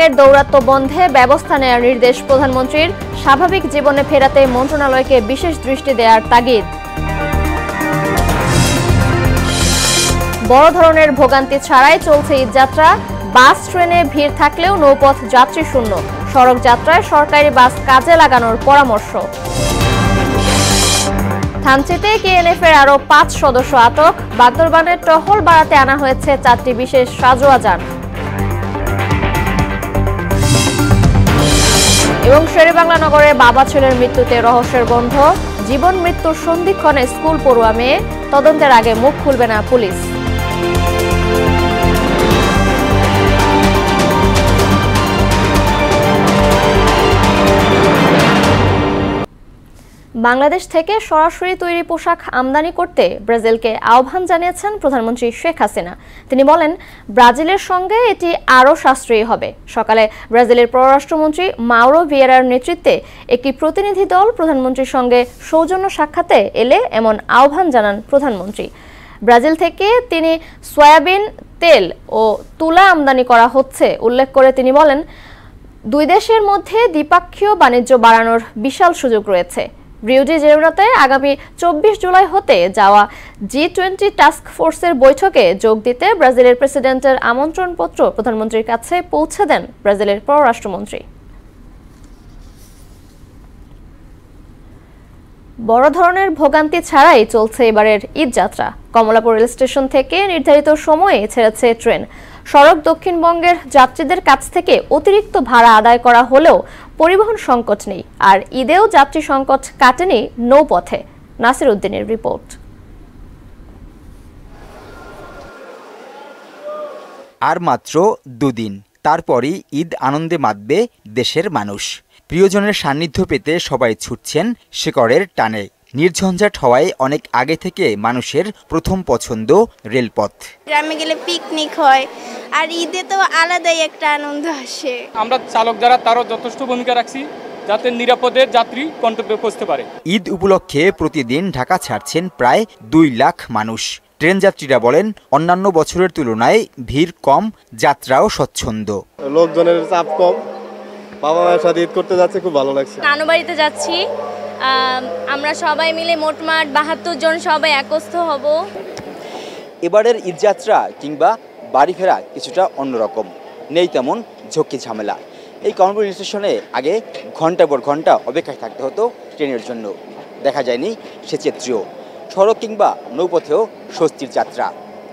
গ্যাংয়ের দৌরাত্ম্য বন্ধে ব্যবস্থা নেওয়ার নির্দেশ প্রধানমন্ত্রীর। স্বাভাবিক জীবনে ফেরাতে মন্ত্রণালয়কে বিশেষ দৃষ্টি দেওয়ার তাগিদ। বড় ধরনের ভোগান্তি ছাড়াই চলছে ঈদযাত্রা। বাস ট্রেনে ভিড় থাকলেও নৌপথ যাত্রী শূন্য। সড়ক যাত্রায় সরকারি বাস কাজে লাগানোর পরামর্শ। থানচিতে কেএনএফ এর আরো 5 সদস্য আটক। বান্দরবানের টহল বাড়াতে আনা হয়েছে 4টি বিশেষ সাজোয়া যান। এবং শেরেবাংলা নগরে বাবা ছেলের মৃত্যুতে রহস্যের গন্ধ। জীবন মৃত্যুর সন্ধিক্ষণে স্কুল পড়ুয়া মেয়ে। তদন্তের আগে মুখ খুলবে না পুলিশ। বাংলাদেশ থেকে সরাসরি তৈরি পোশাক আমদানি করতে ব্রাজিলকে আহ্বান জানিয়েছেন প্রধানমন্ত্রী শেখ হাসিনা। তিনি বলেন, ব্রাজিলের সঙ্গে এটি আরও সাশ্রয়ী হবে। সকালে ব্রাজিলের পররাষ্ট্রমন্ত্রী মাউরো ভিয়েরার নেতৃত্বে একটি প্রতিনিধি দল প্রধানমন্ত্রীর সঙ্গে সৌজন্য সাক্ষাতে এলে এমন আহ্বান জানান প্রধানমন্ত্রী। ব্রাজিল থেকে তিনি সয়াবিন তেল ও তুলা আমদানি করা হচ্ছে উল্লেখ করে তিনি বলেন, দুই দেশের মধ্যে দ্বিপাক্ষীয় বাণিজ্য বাড়ানোর বিশাল সুযোগ রয়েছে। রিও ডি জেনেরোতে আগামী 24 জুলাই হতে যাওয়া G20 টাস্ক ফোর্সের বৈঠকে যোগ দিতে ব্রাজিলের প্রেসিডেন্টের আমন্ত্রণপত্র প্রধানমন্ত্রীর কাছে পৌঁছে দেন ব্রাজিলের পররাষ্ট্রমন্ত্রী। বড় ধরনের ভোগান্তি ছাড়াই চলছে এবারের ঈদযাত্রা। কমলাপুর রেল স্টেশন থেকে নির্ধারিত সময়ে ছেড়েছে ট্রেন। সড়ক দক্ষিণবঙ্গের যাত্রীদের কাছ থেকে অতিরিক্ত ভাড়া আদায় করা হলেও পরিবহন সংকট নেই। আর ঈদেও যাত্রী সংকট কাটেনি নৌপথে। নাসির উদ্দিনের রিপোর্ট। আর মাত্র দুদিন, তারপরই ঈদ আনন্দে মাতবে দেশের মানুষ। প্রিয়জনের সান্নিধ্য পেতে সবাই ছুটছেন শেকড়ের টানে। নির্ঝঞ্ঝাট হওয়ায় অনেক আগে থেকে মানুষের প্রথম পছন্দ রেলপথ। গ্রামে গেলে পিকনিক হয়, আর ঈদে তো আলাদাই একটা আনন্দ আসে। আমরা চালক যারা তারও যথেষ্ট ভূমিকা রাখছি যাতে নিরাপদে যাত্রী গন্তব্যে পৌঁছতে পারে। ঈদ উপলক্ষে প্রতিদিন ঢাকা ছাড়ছেন প্রায় 2 লাখ মানুষ। ট্রেন যাত্রীরা বলেন, অন্যান্য বছরের তুলনায় ভিড় কম, যাত্রাও স্বচ্ছন্দ। লোকজনের চাপ কম, বাবা মায়ের সাথে ঈদ করতে যাচ্ছে, খুব ভালো লাগছে। নানু বাড়িতে যাচ্ছি, আমরা সবাই মিলে মোটমাট 72 জন সবাই একস্থ হব। এবারের ঈদযাত্রা কিংবা বাড়ি ফেরা কিছুটা অন্যরকম, নেই তেমন ঝক্কি ঝামেলা। এই কমলাপুর রেল স্টেশনে আগে ঘন্টার পর ঘন্টা অপেক্ষায় থাকতে হতো ট্রেনের জন্য। দেখা যায়নি সে চিত্রও। সড়ক কিংবা নৌপথেও স্বস্তির যাত্রা।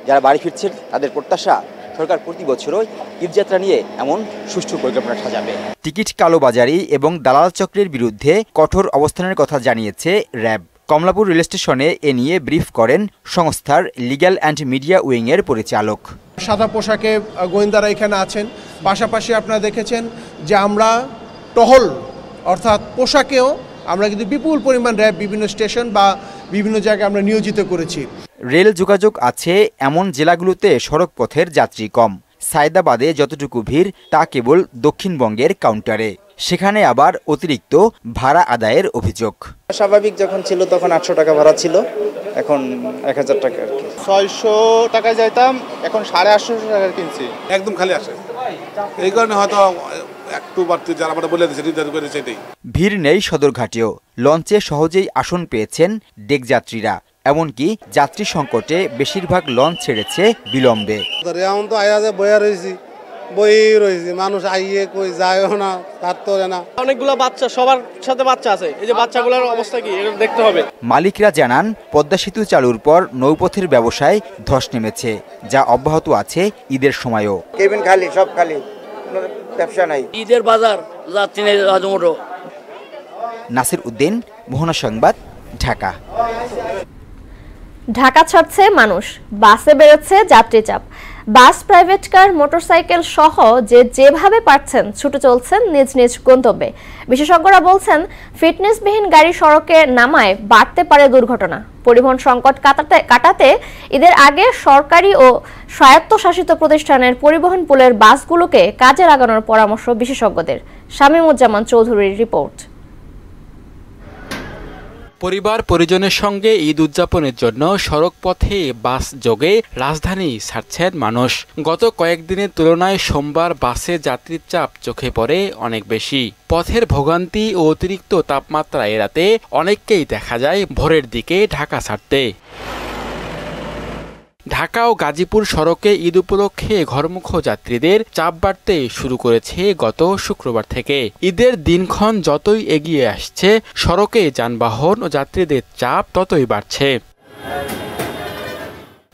যারা বাড়ি ফিরছেন তাদের প্রত্যাশা, সরকার প্রতি বছরই ঈদযাত্রা নিয়ে এমন সুষ্ঠু পরিকল্পনা সাজাবে। টিকিট কালোবাজারি এবং দালাল চক্রের বিরুদ্ধে কঠোর অবস্থানের কথা জানিয়েছে র্যাব। কমলাপুর রেল স্টেশনে এ নিয়ে ব্রিফ করেন সংস্থার লিগ্যাল অ্যান্ড মিডিয়া উইংয়ের পরিচালক। সাদা পোশাকে গোয়েন্দারা এখানে আছেন। পাশাপাশি আপনারা দেখেছেন যে আমরা টহল অর্থাৎ পোশাকেও আমরা কিন্তু বিপুল পরিমাণ র্যাব বিভিন্ন স্টেশন বা বিভিন্ন জায়গায় আমরা নিয়োজিত করেছি। রেল যোগাযোগ আছে এমন জেলাগুলোতে সড়ক পথের যাত্রী কম। সায়দাবাদে যতটুকু ভিড় তা কেবল দক্ষিণবঙ্গের কাউন্টারে। সেখানে আবার অতিরিক্ত ভাড়া আদায়ের অভিযোগ। স্বাভাবিক যখন ছিল তখন 800 টাকা ভাড়া ছিল, এখন 1000 টাকা আর কি। 600 টাকায় যাইতাম, এখন 850 টাকা কিনছি। একদম খালি আসে, এই কারণে হয়তো একটু বাড়তি যারা আমরা বলে দিয়েছি নির্ধারণ করে সেটাই। ভিড় নেই সদরঘাটেও। লঞ্চে সহজেই আসন পেয়েছেন ডেক যাত্রীরা। এমনকি যাত্রী সংকটে বেশিরভাগ লঞ্চ ছেড়েছে বিলম্বে। এখন তো আয়াজে বইয়া রয়েছি, বই রয়েছি, মানুষ আইয়ে কই যায়ও না, তার তো না। অনেকগুলো বাচ্চা, সবার সাথে বাচ্চা আছে, এই যে বাচ্চাগুলোর অবস্থা কি এটা দেখতে হবে। মালিকরা জানান, পদ্মা সেতু চালুর পর নৌপথের ব্যবসায় ধস নেমেছে, যা অব্যাহত আছে ঈদের সময়ও। কেবিন খালি, সব খালি, ব্যবসা নাই। ঈদের বাজার যাত্রী নেই। নাসির উদ্দিন, মোহনা সংবাদ, ঢাকা। ঢাকা ছাড়ছে মানুষ, বাসে বেড়েছে যাত্রী চাপ। বাস, প্রাইভেট কার, মোটরসাইকেল সহ যেভাবে পারছেন ছুটে চলছেন নিজ নিজ গন্তব্যে। বিশেষজ্ঞরা বলছেন, ফিটনেসবিহীন গাড়ি সড়কে নামায় বাড়তে পারে দুর্ঘটনা। পরিবহন সংকট কাটাতে ঈদের আগে সরকারি ও স্বায়ত্তশাসিত প্রতিষ্ঠানের পরিবহন পুলের বাসগুলোকে কাজে লাগানোর পরামর্শ বিশেষজ্ঞদের। শামীমুজ্জামান চৌধুরীর রিপোর্ট। পরিবার পরিজনের সঙ্গে ঈদ উদযাপনের জন্য সড়ক পথে বাস যোগে রাজধানী ছাড়ছেন মানুষ। গত কয়েকদিনের তুলনায় সোমবার বাসে যাত্রীর চাপ চোখে পড়ে অনেক বেশি। পথের ভোগান্তি ও অতিরিক্ত তাপমাত্রা এড়াতে অনেককেই দেখা যায় ভোরের দিকে ঢাকা ছাড়তে। ঢাকা ও গাজীপুর সড়কে ঈদ উপলক্ষে ঘরমুখ যাত্রীদের চাপ বাড়তে শুরু করেছে গত শুক্রবার থেকে। ঈদের দিনক্ষণ যতই এগিয়ে আসছে, সড়কে যানবাহন ও যাত্রীদের চাপ ততই বাড়ছে।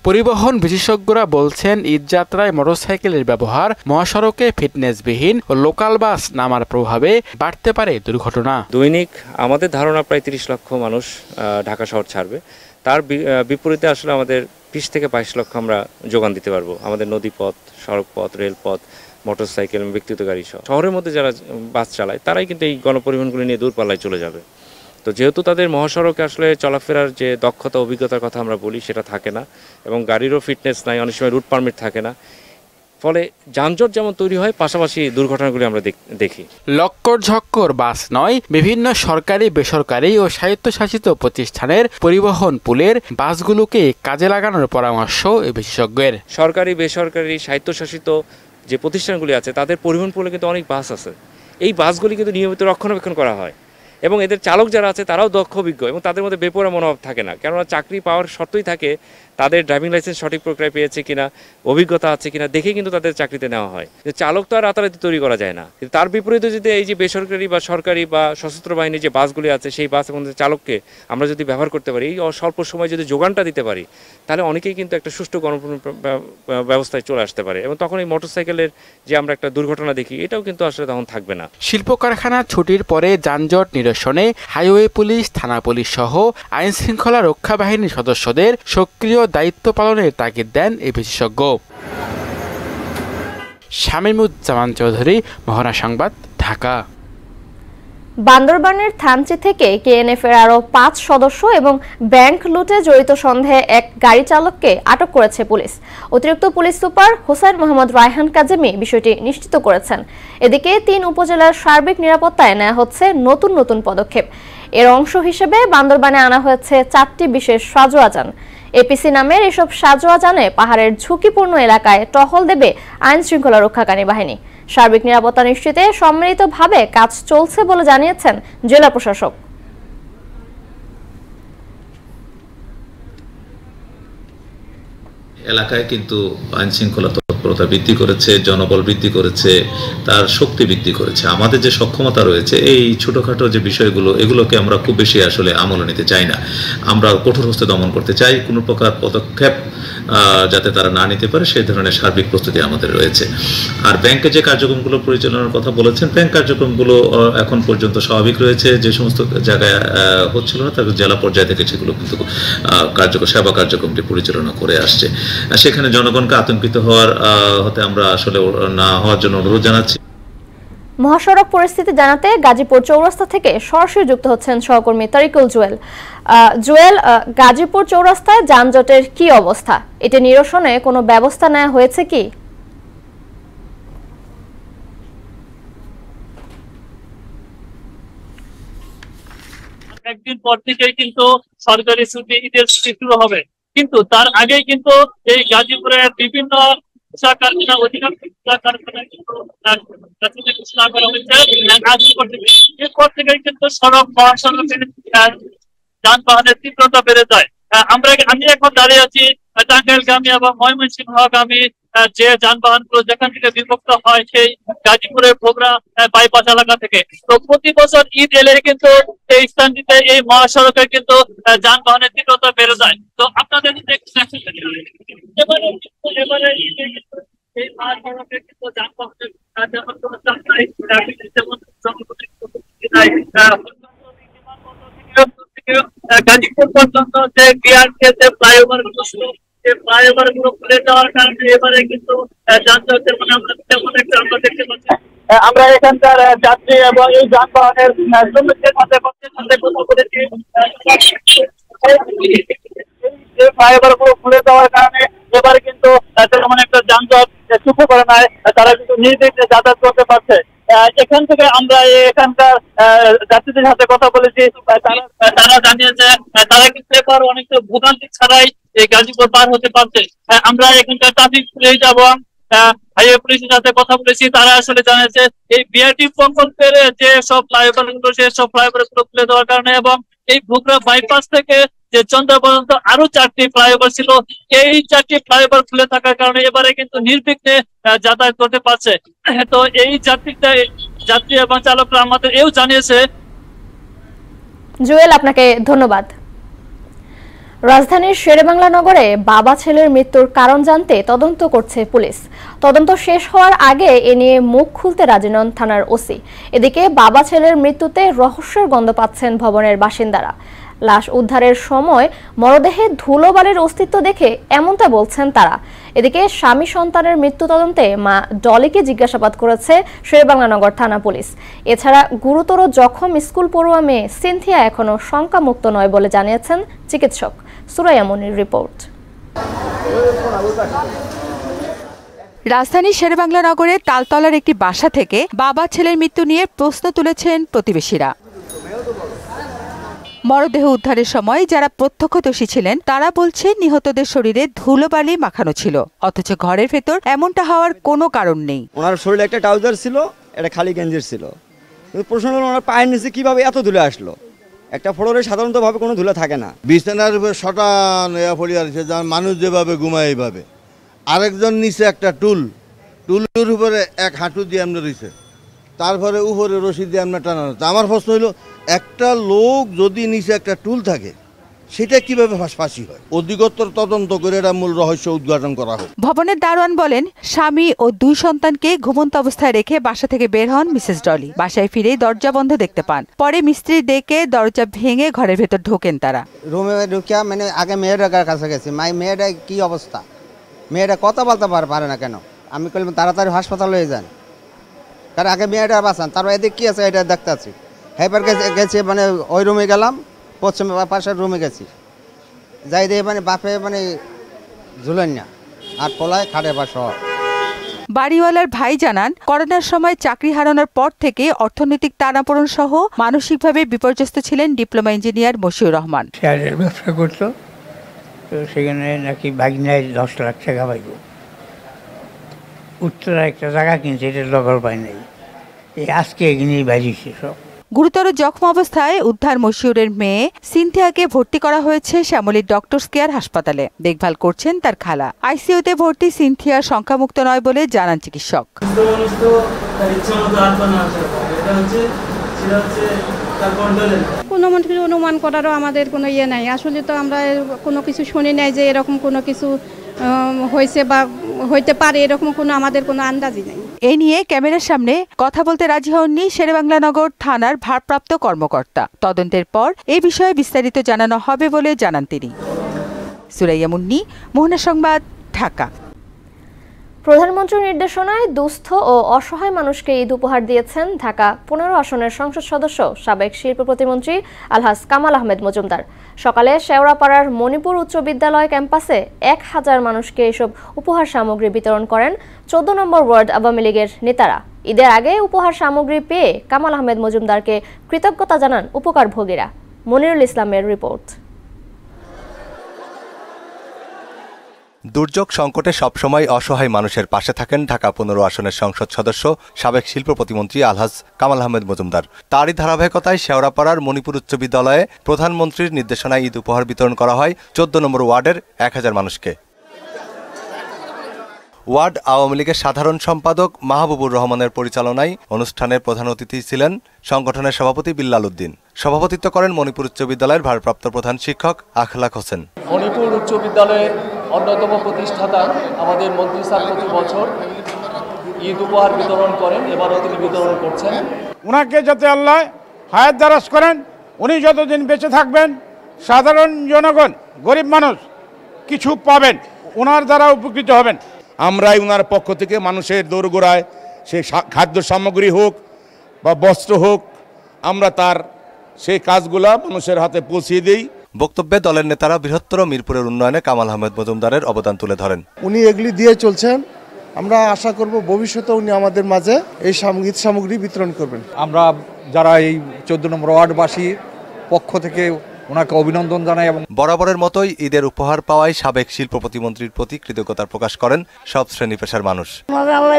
পরিবহন বিশেষজ্ঞরা বলছেন, ঈদযাত্রায় মোটরসাইকেলের ব্যবহার, মহাসড়কে ফিটনেসবিহীন ও লোকাল বাস নামার প্রভাবে বাড়তে পারে দুর্ঘটনা। দৈনিক আমাদের ধারণা প্রায় 30 লক্ষ মানুষ ঢাকা শহর ছাড়বে। তার বিপরীতে আসলে আমাদের 20 থেকে 22 লক্ষ আমরা যোগান দিতে পারবো। আমাদের নদীপথ, সড়কপথ, রেলপথ, মোটরসাইকেল, ব্যক্তিগত গাড়ি সহ শহরের মধ্যে যারা বাস চালায় তারাই কিন্তু এই গণপরিবহনগুলি নিয়ে দূরপাল্লায় চলে যাবে। তো যেহেতু তাদের মহাসড়কে আসলে চলাফেরার যে দক্ষতা অভিজ্ঞতার কথা আমরা বলি সেটা থাকে না, এবং গাড়িরও ফিটনেস নাই, অনেক সময় রুট পারমিট থাকে না, ফলে যানজট যেমন তৈরি হয়, পাশাপাশি দুর্ঘটনাগুলি আমরা দেখি। লক্কর ঝক্কর বাস নয়, বিভিন্ন সরকারি, বেসরকারি ও স্বায়ত্তশাসিত প্রতিষ্ঠানের পরিবহন পুলের বাসগুলোকে কাজে লাগানোর পরামর্শ বিশেষজ্ঞের। সরকারি, বেসরকারি, স্বায়ত্তশাসিত যে প্রতিষ্ঠানগুলি আছে তাদের পরিবহন পুলে কিন্তু অনেক বাস আছে। এই বাসগুলি কিন্তু নিয়মিত রক্ষণাবেক্ষণ করা হয়, এবং এদের চালক যারা আছে তারাও দক্ষ, অভিজ্ঞ, এবং তাদের মধ্যে বেপরোয়া মনোভাব থাকে না। কেননা চাকরি পাওয়ার শর্তই থাকে তাদের ড্রাইভিং লাইসেন্স সঠিক প্রক্রিয়ায় পেয়েছে কিনা, অভিজ্ঞতা আছে কিনা দেখে কিন্তু তাদের চাকরিতে নেওয়া হয়। যে চালক তো আর রাতারাতি তৈরি করা যায় না। কিন্তু তার বিপরীতে যদি এই যে বেসরকারি বা সরকারি বা সশস্ত্র বাহিনীর যে বাসগুলি আছে, সেই বাস এবং চালককে আমরা যদি ব্যবহার করতে পারি, এই স্বল্প সময় যদি যোগানটা দিতে পারি, তাহলে অনেকেই কিন্তু একটা সুষ্ঠু গণপরিবহন ব্যবস্থায় চলে আসতে পারে, এবং তখন এই মোটরসাইকেলের যে আমরা একটা দুর্ঘটনা দেখি, এটাও কিন্তু আসলে তখন থাকবে না। শিল্প কারখানা ছুটির পরে যানজট নিরসনে হাইওয়ে পুলিশ, থানা পুলিশ সহ আইন শৃঙ্খলা রক্ষা বাহিনীর সদস্যদের সক্রিয় দায়িত্ব পালনের তাগিদ দেন এই বিশেষজ্ঞ। শামীমুজ্জামান চৌধুরী, মহনা সংবাদ, ঢাকা। বান্দরবানের থানচি থেকে কেএনএফ-এর আরও 5 সদস্য এবং ব্যাংক লুটে জড়িত সন্দেহে এক গাড়ি চালককে আটক করেছে পুলিশ। অতিরিক্ত পুলিশ সুপার হোসেন মোহাম্মদ রায়হান কাজেমি বিষয়টি নিশ্চিত করেছেন। এদিকে 3 উপজেলার সার্বিক নিরাপত্তায় নেওয়া হচ্ছে নতুন নতুন পদক্ষেপ। এর অংশ হিসেবে বান্দরবানে আনা হয়েছে 4টি বিশেষ সাজোয়া যান। এপিসি নামের এসব সাজোয়া যানে পাহাড়ের ঝুঁকিপূর্ণ এলাকায় টহল দেবে আইন শৃঙ্খলা রক্ষাকারী বাহিনী। সার্বিক নিরাপত্তা নিশ্চিতে সম্মিলিতভাবে কাজ চলছে বলে জানিয়েছেন জেলা প্রশাসক। এলাকায় কিন্তু আইন শৃঙ্খলা তৎপরতা বৃদ্ধি করেছে, জনবল বৃদ্ধি করেছে, তার শক্তি বৃদ্ধি করেছে। আমাদের যে সক্ষমতা রয়েছে, এই ছোটখাটো যে বিষয়গুলো, এগুলোকে আমরা খুব বেশি আসলে আমলে নিতে চাই না। আমরা কঠোর হস্তে দমন করতে চাই। কোনো প্রকার পদক্ষেপ যাতে তারা না নিতে পারে, সেই ধরনের সার্বিক প্রস্তুতি আমাদের রয়েছে। আর ব্যাংকে যে কার্যক্রমগুলো পরিচালনার কথা বলেছেন, ব্যাংক কার্যক্রমগুলো এখন পর্যন্ত স্বাভাবিক রয়েছে। যে সমস্ত জায়গায় হচ্ছিল না, তার জেলা পর্যায় থেকে সেগুলো কিন্তু সেবা কার্যক্রমটি পরিচালনা করে আসছে। সেখানে জনগণকে আতঙ্কিত হতে আমরা আসলে না হওয়ার জন্য অনুরোধ জানাচ্ছি। মহাসড়ক পরিস্থিতি জানাতে গাজীপুর চৌরাস্তা থেকে সরাসরি যুক্ত হচ্ছেন সহকর্মী তারিকুল জুয়েল। জুয়েল, গাজীপুর চৌরাস্তায় যানজটের কি অবস্থা? এটা নিরসনে কোনো ব্যবস্থা নেওয়া হয়েছে কি? একদিন পর থেকেই কিন্তু সরকারি ছুটি, ঈদের ছুটি শুরু হবে, কিন্তু তার আগেই কিন্তু এই গাজীপুরের বিভিন্ন কারখানা, অধিকাংশ কারখানায় কিন্তু এরপর থেকেই কিন্তু সড়ক, মহাসড়কের যানবাহনের তীব্রতা বেড়ে যায়। আমি এখন দাঁড়িয়ে আছি টাঙ্গাইলগামী এবং ময়মনসিংহগামী যে যানবাহন গুলো যেখান থেকে বিভক্ত হয় সেই গাজীপুরের ভোগড়া বাইপাস এলাকা থেকে। তো প্রতি বছর ঈদ এলে কিন্তু এই স্থানটিতে, এই মহাসড়কে কিন্তু যানবাহনের তীব্রতা বেড়ে যায়। তো আপনাদের এবারে ঈদে কিন্তু এই মহাসড়কে কিন্তু যানবাহনের তেমন কোনো চাপ নাই, যেমন গাজীপুর পর্যন্ত যে বিআরটি যে ফ্লাইওভার গুলো খুলে যাওয়ার কারণে এবারে কিন্তু যানজটের তেমন একটা আমরা দেখতে পাচ্ছি। আমরা এখানকার যাত্রী এবং এই যানবাহনের শ্রমিকদের সাথে কথা বলেছি। এই ফ্লাইওভার গুলো খুলে যাওয়ার কারণে এবারে কিন্তু তেমন একটা যানজট চোখে পড়ে নাই, তারা কিন্তু নির্বিঘ্নে যাতায়াত করতে পারছে। এখান থেকে আমরা এখানকার যাত্রীদের সাথে কথা বলেছি, তারা জানিয়েছে তারা কিন্তু এবার অনেকটা ভোগান্তি ছাড়াই এই গাজীপুর পার হতে পারছে। আমরা এখানকার ট্রাফিক পুলিশ এবং হাইওয়ে পুলিশের সাথে কথা বলেছি, তারা আসলে জানিয়েছে এই বিআরটি প্রকল্পের যে সব ফ্লাইওভার গুলো সেই সব ফ্লাইওভার গুলো খুলে দেওয়ার কারণে এবং এই ভোগড়া বাইপাস থেকে যে চন্দ্র পর্যন্ত আরো 4টি ফ্লাইওভার ছিল, এই 4টি ফ্লাইওভার খুলে থাকার কারণে এবারে কিন্তু নির্বিঘ্নে যাতায়াত করতে পারছে। তো এই যাত্রী এবং চালকরা আমাদের এও জানিয়েছে। জুয়েল, আপনাকে ধন্যবাদ। রাজধানীর শেরেবাংলা নগরে বাবা ছেলের মৃত্যুর কারণ জানতে তদন্ত করছে পুলিশ। তদন্ত শেষ হওয়ার আগে এ নিয়ে মুখ খুলতে রাজি নন থানার ওসি। এদিকে বাবা ছেলের মৃত্যুতে রহস্যের গন্ধ পাচ্ছেন ভবনের বাসিন্দারা। লাশ উদ্ধারের সময় মরদেহে ধুলোবালির অস্তিত্ব দেখে এমনটা বলছেন তারা। এদিকে স্বামী সন্তানের মৃত্যু তদন্তে মা ডলিকে জিজ্ঞাসাবাদ করেছে শেরেবাংলা নগর থানা পুলিশ। এছাড়া গুরুতর জখম স্কুল পড়ুয়া মেয়ে সিনথিয়া এখনো শঙ্কামুক্ত নয় বলে জানিয়েছেন চিকিৎসক। সুরাইয়া মনির রিপোর্ট। রাজধানীর শেরেবাংলা নগরের তালতলার একটি বাসা থেকে বাবা ছেলের মৃত্যু নিয়ে প্রশ্ন তুলেছেন প্রতিবেশীরা। মরদেহ উদ্ধারের সময় যারা প্রত্যক্ষদর্শী ছিলেন তারা বলছেন নিহতদের শরীরে ধুলোবালি মাখানো ছিল, অথচ ঘরের ভেতর এমনটা হওয়ার কোনো কারণ নেই। ওনার শরীরে একটা ট্রাউজার ছিল, একটা খালি গেঞ্জির ছিল, কিন্তু প্রশ্ন হলো ওনার পায়ের নিচে কিভাবে এত ধুলে আসলো। একটা ফ্লোরে সাধারণতভাবে কোনো ধুলে থাকে না। বিছানার উপরে শটান পড়ে আছে, যার মানুষ যেভাবে ঘুমায় এইভাবে। আরেকজন নিচে একটা টুলের উপরে এক হাঁটু দিয়ে আমরা রয়েছে, তারপরে উপরে রশি দিয়ে আমরা টানানো। আমার প্রশ্ন হলো, একটা লোক যদি নিচে একটা টুল থাকে সেটা কিভাবে ফাঁসি হয়? অধিকতর তদন্ত করে এটা মূল রহস্য উদ্ঘাটন করা হোক। ভবনের দারোয়ান বলেন, স্বামী ও 2 সন্তানকে ঘুমন্ত অবস্থায় রেখে বাসা থেকে বের হন মিসেস ডলি। বাসায় ফিরে দরজা বন্ধ দেখতে পান। পরে মিস্ত্রি ডেকে দরজা ভেঙে ঘরের ভেতর ঢোকেন তারা। রুমে ঢুকিয়া মানে আগে মেয়েটার কাছে গেছি, মেয়েটা কি অবস্থা, মেয়েটা কথা বলতে পারে না কেন। আমি বললাম তাড়াতাড়ি হাসপাতাল হয়ে যান, কারণ আগে মেয়েটা বাঁচান, তারপর এদিকে কি আছে এটা দেখতে আছি। হেবার গেছি মানে ওই রুমে গেলাম, পশ্চিম পাশের রুমে গেছি, যাই দিয়ে মানে বাপে মানে ঝুলেন না আর পোলায় খাটে বা শহর। বাড়িওয়ালার ভাই জানান, করোনার সময় চাকরি হারানোর পর থেকে অর্থনৈতিক টানাপোড়েন সহ মানসিকভাবে বিপর্যস্ত ছিলেন ডিপ্লোমা ইঞ্জিনিয়ার মশিউর রহমান। শেয়ারের ব্যবসা করতো, তো সেখানে নাকি ভাগিনায় 10 লাখ টাকা পাইব। উত্তরা একটা জায়গা কিনছে, এটা দখল পায় নাই, এই আজকে এগিয়ে বাজিছে সব। গুরুতর জখম অবস্থায় উদ্ধার মশিউরের মেয়ে সিনথিয়াকে ভর্তি করা হয়েছে শ্যামলীর ডক্টরস কেয়ার হাসপাতালে। দেখভাল করছেন তার খালা। আইসিইউতে ভর্তি সিনথিয়া সংখ্যামুক্ত নয় বলে জানান চিকিৎসক। কোনো মানুষের অনুমান করারও আমাদের কোনো ইয়ে নাই। আসলে তো আমরা কোনো কিছু শুনি নাই যে এরকম কোনো কিছু হয়েছে বা হইতে পারে, এরকম কোনো আমাদের কোনো আন্দাজই নেই। এ নিয়ে ক্যামেরার সামনে কথা বলতে রাজি হননি শেরেবাংলা নগর থানার ভারপ্রাপ্ত কর্মকর্তা। তদন্তের পর এই বিষয়ে বিস্তারিত জানানো হবে বলে জানান তিনি। সুরাইয়া মুন্নি, মোহনা সংবাদ, ঢাকা। প্রধানমন্ত্রীর নির্দেশনায় দুস্থ ও অসহায় মানুষকে ঈদ উপহার দিয়েছেন ঢাকা 15 আসনের সংসদ সদস্য সাবেক শিল্প প্রতিমন্ত্রী আলহাজ কামাল আহমেদ মজুমদার। সকালে শেওড়াপাড়ার মণিপুর উচ্চ বিদ্যালয় ক্যাম্পাসে 1000 মানুষকে এসব উপহার সামগ্রী বিতরণ করেন 14 নম্বর ওয়ার্ড আওয়ামী লীগের নেতারা। ঈদের আগে উপহার সামগ্রী পেয়ে কামাল আহমেদ মজুমদারকে কৃতজ্ঞতা জানান উপকারভোগীরা। মনিরুল ইসলামের রিপোর্ট। দুর্যোগ সংকটে সবসময় অসহায় মানুষের পাশে থাকেন ঢাকা 15 আসনের সংসদ সদস্য সাবেক শিল্প প্রতিমন্ত্রী আলহাজ কামাল আহমেদ মজুমদার। তারই ধারাবাহিকতায় শেওড়াপাড়ার মণিপুর উচ্চ বিদ্যালয়ে প্রধানমন্ত্রীর নির্দেশনায় ঈদ উপহার বিতরণ করা হয় 14 নম্বর ওয়ার্ডের 1000 মানুষকে। ওয়ার্ড আওয়ামী লীগের সাধারণ সম্পাদক মাহবুবুর রহমানের পরিচালনায় অনুষ্ঠানের প্রধান অতিথি ছিলেন সংগঠনের সভাপতি বিল্লাল উদ্দিন। সভাপতিত্ব করেন মণিপুর উচ্চ বিদ্যালয়ের ভারপ্রাপ্ত প্রধান শিক্ষক আখলাক হোসেন। মণিপুর উচ্চ বিদ্যালয়ের অন্যতম প্রতিষ্ঠাতা আমাদের মন্ত্রী স্যার প্রতি বছর ঈদ উপহার বিতরণ করেন, এবারও তিনি বিতরণ করছেন। ওনাকে যাতে আল্লাহ হায়াত দারাজ করেন, উনি যতদিন বেঁচে থাকবেন সাধারণ জনগণ গরিব মানুষ কিছু পাবেন, ওনার দ্বারা উপকৃত হবেন। আমরাই ওনার পক্ষ থেকে মানুষের দোরগোড়ায় সে খাদ্য সামগ্রী হোক বা বস্ত্র হোক, আমরা তার সেই কাজগুলা মানুষের হাতে পৌঁছে দিই। বক্তব্যে দলের নেতারা বৃহত্তর মিরপুরের উন্নয়নে কামাল আহমেদ মজুমদারের অবদান তুলে ধরেন। উনি এগুলি দিয়ে চলছেন আমরা আশা করব ভবিষ্যতে উনি আমাদের মাঝে এই ঈদ সামগ্রী বিতরণ করবেন। আমরা যারা এই 14 নম্বর ওয়ার্ডবাসীর পক্ষ থেকে ওনাকে অভিনন্দন জানাই এবং বরাবরের মতোই ঈদের উপহার পাওয়ায় সাবেক শিল্প প্রতিমন্ত্রীর প্রতি কৃতজ্ঞতা প্রকাশ করেন সব শ্রেণী পেশার মানুষ।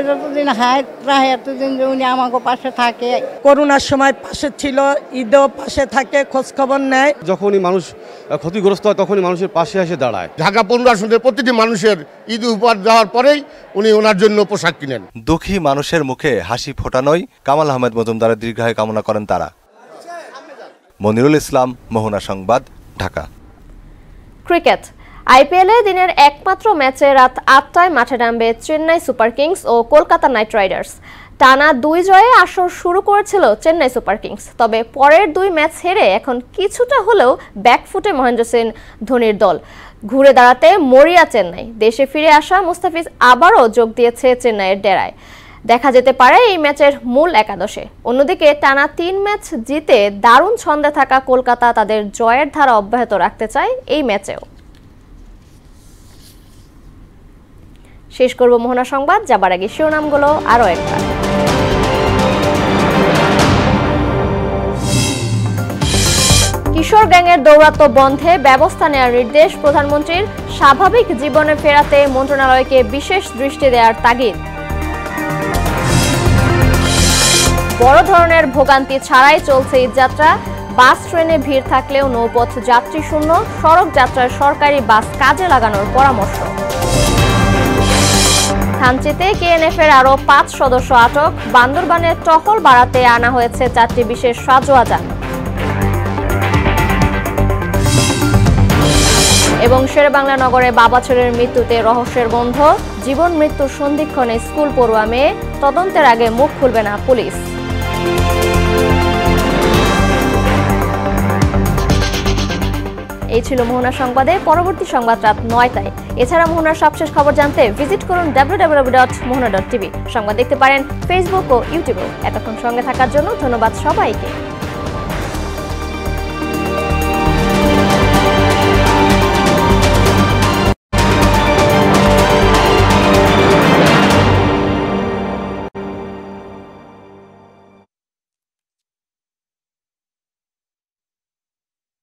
যতদিন হায়াত রাহে এতদিন যে উনি আমাকে পাশে থাকে, করোনার সময় পাশে ছিল, ঈদেও পাশে থাকে, খোঁজ খবর নেয়। যখনই মানুষ ক্ষতিগ্রস্ত হয় তখনই মানুষের পাশে এসে দাঁড়ায়। ঢাকা 15 আসনের প্রতিটি মানুষের ঈদ উপহার দেওয়ার পরেই উনি ওনার জন্য পোশাক কিনেন। দুঃখী মানুষের মুখে হাসি ফোটানোই কামাল আহমেদ মজুমদারের দীর্ঘায়ু কামনা করেন তারা। মনিরুল ইসলাম, মোহনা সংবাদ, ঢাকা। ক্রিকেট আইপিএলে দিনের একমাত্র ম্যাচে রাত 8টায় মাঠে নামবে চেন্নাই সুপার কিংস ও কলকাতা নাইট রাইডার্স। টানা 2 জয়ে আসর শুরু করেছিল চেন্নাই সুপার কিংস, তবে পরের 2 ম্যাচ হেরে এখন কিছুটা হলেও ব্যাকফুটে মহেন্দ্র সিং ধোনির দল। ঘুরে দাঁড়াতে মরিয়া চেন্নাই। দেশে ফিরে আসা মুস্তাফিজ আবারও যোগ দিয়েছে চেন্নাইয়ের ডেরায়। দেখা যেতে পারে এই ম্যাচের মূল একাদশে। অন্যদিকে টানা 3 ম্যাচ জিতে দারুণ ছন্দে থাকা কলকাতা তাদের জয়ের ধারা অব্যাহত রাখতে চায় এই ম্যাচেও। শেষ করব মোহনা সংবাদ, যাবার আগে শিরোনামগুলো আরও একবার। কিশোর গ্যাংয়ের দৌরাত্ম্য বন্ধে ব্যবস্থা নেওয়ার নির্দেশ প্রধানমন্ত্রীর। স্বাভাবিক জীবনে ফেরাতে মন্ত্রণালয়কে বিশেষ দৃষ্টি দেওয়ার তাগিদ। বড় ধরনের ভোগান্তি ছাড়াই চলছে ঈদযাত্রা। বাস ট্রেনে ভিড় থাকলেও নৌপথ যাত্রী শূন্য। সড়ক যাত্রার সরকারি বাস কাজে লাগানোর পরামর্শ। থানচিতে কেএনএফ-এর আরও 5 সদস্য আটক। বান্দরবানের টহল বাড়াতে আনা হয়েছে 4টি বিশেষ সাজোয়া যান। এবং শেরেবাংলা নগরে বাবা ছেলের মৃত্যুতে রহস্যের গন্ধ। জীবন মৃত্যুর সন্ধিক্ষণে স্কুল পড়ুয়া মেয়ে। তদন্তের আগে মুখ খুলবে না পুলিশ। এই ছিল মোহনা সংবাদে। পরবর্তী সংবাদ রাত 9টায়। এছাড়া মোহনার সবশেষ খবর জানতে ভিজিট করুন www.mohana.tv। সংবাদ দেখতে পারেন ফেসবুক ও ইউটিউবে। এতক্ষণ সঙ্গে থাকার জন্য ধন্যবাদ সবাইকে।